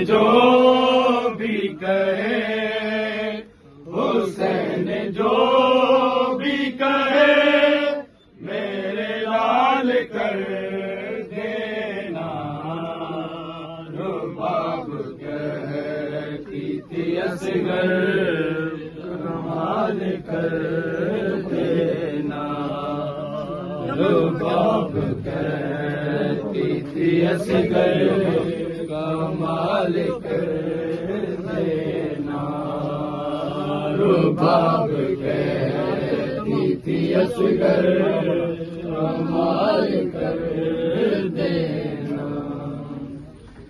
जो भी कहे, हुसैन जो भी कहे, मेरे लाल कर देना। रुबाब कहती थी असगर, कमाल कर देना। रुबाब कहती थी असगर, कमाल कर देना। रुबाब कहती थी असगर, कमाल कर देना।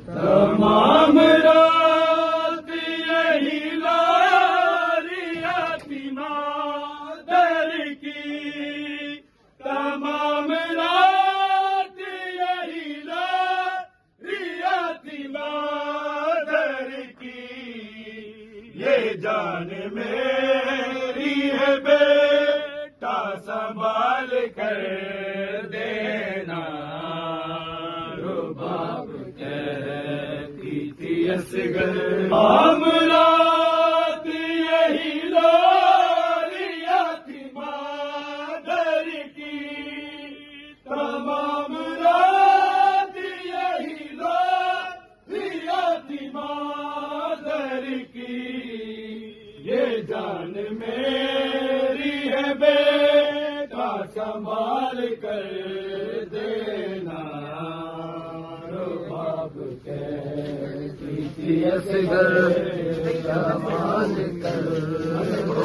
तमाम रात यही लारिया थी मादर की, तमाम रात यही लारिया थी मादर की। ये जान मेरी है बेटा संभाल कर देना। रुबाब कहती थी असगर, हम रात यही लारिया थी मादर की, तमाम रात यही लारिया थी मादर की। ये जान मेरी है बेटा संभाल कर देना। रुबाब कहती थी असगर,